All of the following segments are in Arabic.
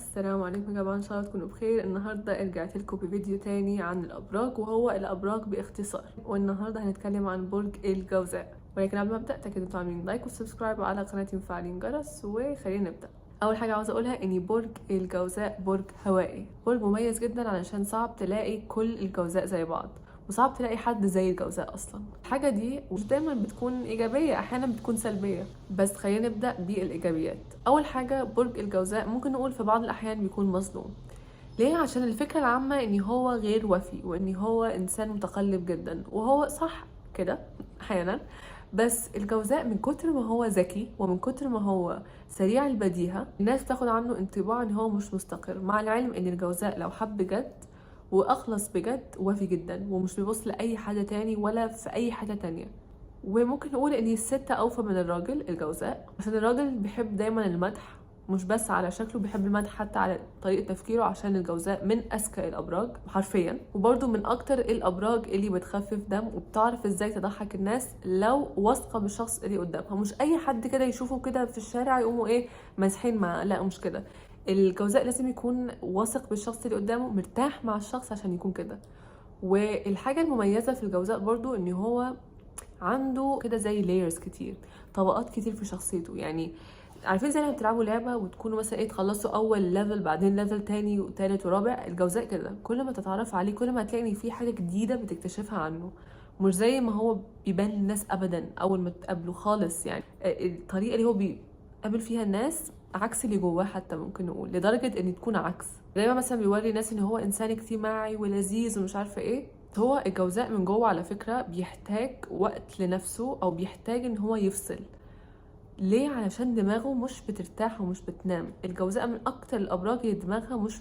السلام عليكم يا جماعه، ان شاء الله تكونوا بخير. النهارده رجعت لكم بفيديو تاني عن الابراج، وهو الابراج باختصار. والنهارده هنتكلم عن برج الجوزاء. ولكن قبل ما ابدا تاكدوا انتوا عاملين لايك وسبسكرايب على قناتي وفعلين جرس. وخلينا نبدا. اول حاجه عاوزه اقولها ان برج الجوزاء برج هوائي، برج مميز جدا علشان صعب تلاقي كل الجوزاء زي بعض، وصعب تلاقي حد زي الجوزاء اصلا. الحاجه دي مش دايما بتكون ايجابيه، احيانا بتكون سلبيه. بس خلينا نبدا بالايجابيات. اول حاجه برج الجوزاء ممكن نقول في بعض الاحيان بيكون مظلوم. ليه؟ عشان الفكره العامه ان هو غير وفي، وان هو انسان متقلب جدا، وهو صح كده احيانا. بس الجوزاء من كتر ما هو ذكي ومن كتر ما هو سريع البديهه، الناس بتاخد عنه انطباع ان هو مش مستقر، مع العلم ان الجوزاء لو حب بجد واخلص بجد وفي جدا، ومش بيبص لاي حاجه تاني ولا في اي حاجه تانية. وممكن نقول ان الست اوفى من الراجل الجوزاء، عشان الراجل بيحب دايما المدح، مش بس على شكله، بيحب المدح حتى على طريقه تفكيره، عشان الجوزاء من اذكى الابراج حرفيا، وبرده من اكتر الابراج اللي بتخفف دم وبتعرف ازاي تضحك الناس لو واثقه بالشخص اللي قدامها. مش اي حد كده يشوفه كده في الشارع يقوموا مازحين معاه، لا مش كده. الجوزاء لازم يكون واثق بالشخص اللي قدامه، مرتاح مع الشخص عشان يكون كده. والحاجة المميزة في الجوزاء برضو ان هو عنده كده زي لايرز كتير، طبقات كتير في شخصيته. يعني عارفين زي لما بتلعبوا لعبة وتكونوا مثلا تخلصوا اول ليفل، بعدين ليفل تاني وتالت ورابع، الجوزاء كده كل ما تتعرف عليه كل ما هتلاقي ان في حاجة جديدة بتكتشفها عنه، مش زي ما هو بيبان للناس ابدا اول ما تقابله خالص. يعني الطريقة اللي هو بيقابل فيها الناس عكس اللي جواه، حتى ممكن نقول لدرجة ان تكون عكس. دايما مثلا بيوري الناس ان هو انسان اجتماعي ولذيذ ومش عارفه ايه. هو الجوزاء من جوه على فكره بيحتاج وقت لنفسه، او بيحتاج ان هو يفصل. ليه؟ علشان دماغه مش بترتاح ومش بتنام. الجوزاء من اكتر الابراج اللي دماغها مش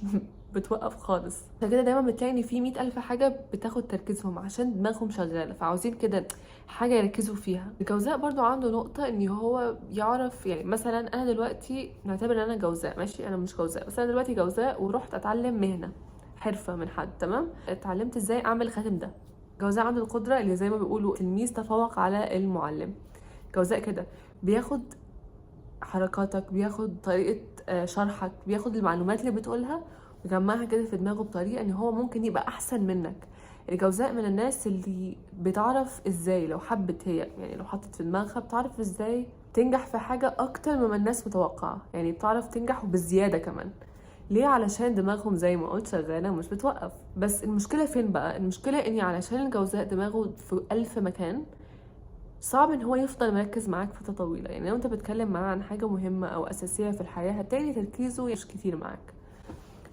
بتوقف خالص، عشان كده دايما بتلاقي ان في 100,000 حاجه بتاخد تركيزهم، عشان دماغهم شغاله، فعاوزين كده حاجه يركزوا فيها. الجوزاء برضو عنده نقطه ان هو يعرف، يعني مثلا انا دلوقتي نعتبر ان انا جوزاء، ماشي انا مش جوزاء، بس انا دلوقتي جوزاء ورحت اتعلم مهنه حرفه من حد، تمام، اتعلمت ازاي اعمل الخاتم ده. جوزاء عنده القدره اللي زي ما بيقولوا التلميذ تفوق على المعلم. جوزاء كده بياخد حركاتك، بياخد طريقة شرحك، بياخد المعلومات اللي بتقولها ويجمعها كده في دماغه بطريقة ان هو ممكن يبقى احسن منك. الجوزاء من الناس اللي بتعرف ازاي لو حبت هي، يعني لو حطت في دماغها، بتعرف ازاي تنجح في حاجة اكتر مما الناس متوقعة، يعني بتعرف تنجح وبالزيادة كمان. ليه؟ علشان دماغهم زي ما قلت شغالة ومش بتوقف. بس المشكلة فين بقى؟ المشكلة اني علشان الجوزاء دماغه في 1000 مكان، صعب ان هو يفضل مركز معاك فترة طويلة. يعني لو انت بتتكلم معاه عن حاجة مهمة او اساسية في الحياة، هتلاقي تركيزه مش كتير معاك،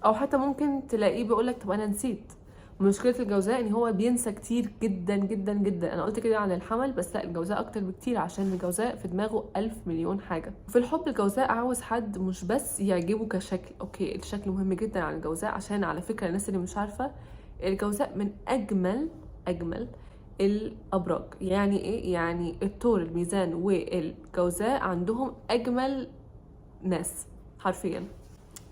او حتى ممكن تلاقيه بيقولك طب انا نسيت. مشكلة الجوزاء ان هو بينسى كتير جدا جدا جدا. انا قلت كده عن الحمل، بس لا، الجوزاء اكتر بكتير، عشان الجوزاء في دماغه 1000 مليون حاجة. في الحب الجوزاء عاوز حد مش بس يعجبه كشكل، اوكي الشكل مهم جدا عن الجوزاء، عشان على فكرة الناس اللي مش عارفة، الجوزاء من اجمل الابراج. يعني ايه؟ يعني الثور الميزان والجوزاء عندهم اجمل ناس حرفيا،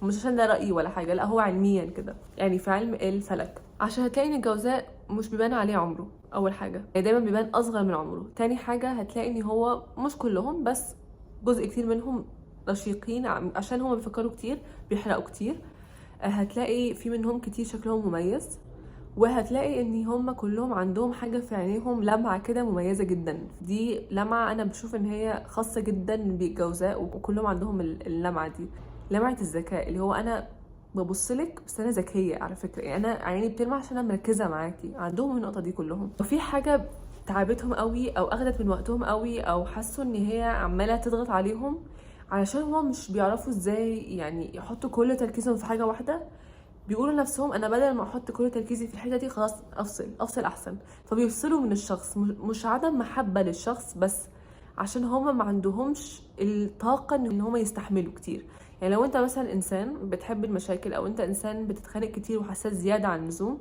مش عشان ده رأيي ولا حاجة، لا هو علميا كده، يعني في علم الفلك. عشان هتلاقي ان الجوزاء مش بيبان عليه عمره، اول حاجة يعني دايما بيبان اصغر من عمره. تاني حاجة هتلاقي ان هو مش كلهم، بس جزء كتير منهم رشيقين، عشان هم بيفكروا كتير، بيحرقوا كتير. هتلاقي في منهم كتير شكلهم مميز، وهتلاقي ان هم كلهم عندهم حاجة في عينيهم، لمعة كده مميزة جدا. دي لمعة انا بشوف ان هي خاصة جدا بالجوزاء، وكلهم عندهم اللمعة دي، لمعة الذكاء، اللي هو انا ببصلك بس انا ذكية على فكرة، يعني انا عيني بتلمع عشان انا مركزة معاكي. عندهم النقطة دي كلهم. وفي حاجة تعبتهم قوي او اخدت من وقتهم قوي، او حسوا ان هي عمالة تضغط عليهم، علشان هما مش بيعرفوا ازاي يعني يحطوا كل تركيزهم في حاجة واحدة. بيقولوا لنفسهم انا بدل ما احط كل تركيزي في الحته دي، خلاص افصل احسن. فبيفصلوا من الشخص، مش عدم محبه للشخص، بس عشان هما ما عندهمش الطاقه ان هما يستحملوا كتير. يعني لو انت مثلا انسان بتحب المشاكل، او انت انسان بتتخانق كتير وحساس زياده عن اللزوم،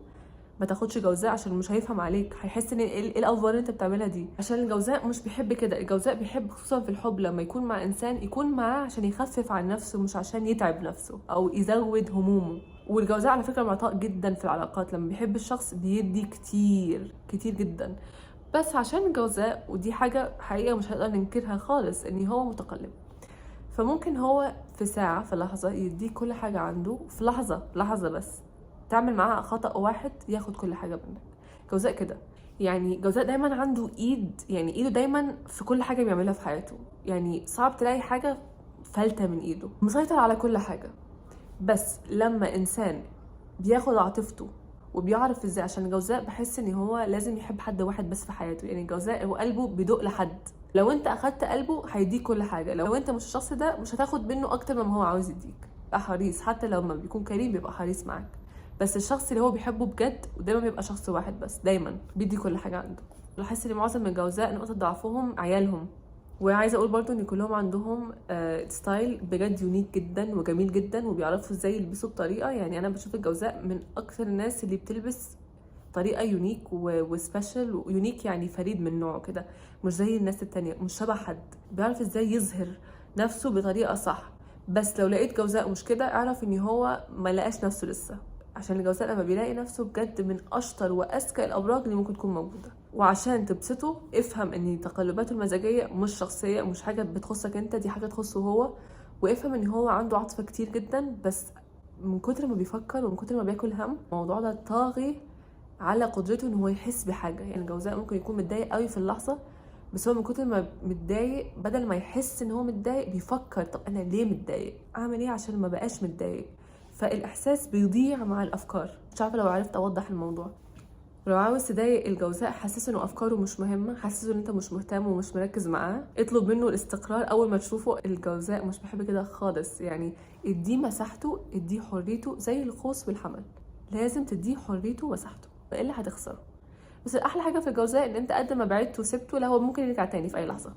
ما تاخدش جوزاء، عشان مش هيفهم عليك، هيحس ان ايه الافوار اللي انت بتعملها دي. عشان الجوزاء مش بيحب كده. الجوزاء بيحب خصوصا في الحب لما يكون مع انسان، يكون معاه عشان يخفف عن نفسه، مش عشان يتعب نفسه او يزود همومه. والجوزاء على فكره معطاء جدا في العلاقات، لما بيحب الشخص بيدي كتير كتير جدا. بس عشان الجوزاء، ودي حاجه حقيقه مش هنقدر ننكرها خالص، ان هو متقلب. فممكن هو في ساعة، في لحظة يديك كل حاجة عنده، في لحظة بس تعمل معاه خطأ واحد ياخد كل حاجة منك. جوزاء كده، يعني جوزاء دايما عنده ايد، يعني ايده دايما في كل حاجة بيعملها في حياته، يعني صعب تلاقي حاجة فلتة من ايده، مسيطر على كل حاجة. بس لما انسان بياخد عاطفته وبيعرف ازاي، عشان الجوزاء بحس ان هو لازم يحب حد واحد بس في حياته، يعني الجوزاء هو قلبه بيدق لحد، لو انت اخدت قلبه هيديك كل حاجه، لو انت مش الشخص ده مش هتاخد منه اكتر مما هو عاوز يديك. بقى حريص، حتى لو ما بيكون كريم بيبقى حريص معاك، بس الشخص اللي هو بيحبه بجد ودايما بيبقى شخص واحد بس، دايما بيدي كل حاجه عنده. بحس ان معظم الجوزاء نقطه ضعفهم عيالهم، وعايزه اقول برضو ان كلهم عندهم ستايل بجد يونيك جدا وجميل جدا، وبيعرفوا ازاي يلبسوا بطريقه، يعني انا بشوف الجوزاء من اكثر الناس اللي بتلبس طريقه يونيك وسبيشال ويونيك، يعني فريد من نوعه كده، مش زي الناس التانية، مش شبه حد، بيعرف ازاي يظهر نفسه بطريقه صح. بس لو لقيت جوزاء مش كده اعرف ان هو ما لقاش نفسه لسه، عشان الجوزاء لما بيلاقي نفسه بجد من اشطر واذكى الابراج اللي ممكن تكون موجوده. وعشان تبسطه افهم ان تقلباته المزاجيه مش شخصيه، مش حاجه بتخصك انت، دي حاجه تخصه هو. وافهم ان هو عنده عاطفه كتير جدا، بس من كتر ما بيفكر ومن كتر ما بياكل هم الموضوع ده طاغي على قدرته ان هو يحس بحاجه. يعني الجوزاء ممكن يكون متضايق قوي في اللحظه، بس هو من كتر ما متضايق بدل ما يحس ان هو متضايق بيفكر طب انا ليه متضايق، اعمل ايه عشان ما بقاش متضايق، فالاحساس بيضيع مع الافكار. مش عارفه لو عرفت اوضح الموضوع. ولو عاوز تضايق الجوزاء حسسه انه افكاره مش مهمه، حسسه ان انت مش مهتم ومش مركز معاه، اطلب منه الاستقرار اول ما تشوفه. الجوزاء مش بحب كده خالص، يعني اديه مساحته، اديه حريته، زي القوس والحمل، لازم تديه حريته ومساحته والا هتخسره. بس الاحلى حاجه في الجوزاء ان انت قد ما بعدت وسبته لا هو ممكن يرجع تاني في اي لحظه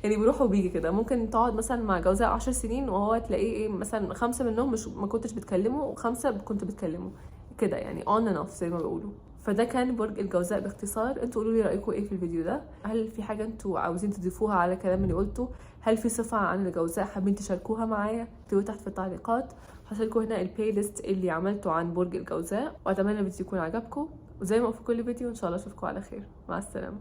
يعني بيروح وبيجي كده. ممكن تقعد مثلا مع جوزاء 10 سنين وهو تلاقيه ايه، مثلا 5 منهم مش ما كنتش بتكلمه و5 كنت بتكلمه كده، يعني on and off زي ما بيقولوا. فده كان برج الجوزاء باختصار. انتوا قولوا لي رايكم ايه في الفيديو ده، هل في حاجه انتوا عاوزين تضيفوها على الكلام اللي قلته، هل في صفه عن الجوزاء حابين تشاركوها معايا، اكتبوا تحت في التعليقات. هسيبكم هنا البلاي ليست اللي عملته عن برج الجوزاء، واتمنى الفيديو يكون عجبكم، وزي ما في كل فيديو ان شاء الله اشوفكم على خير. مع السلامه.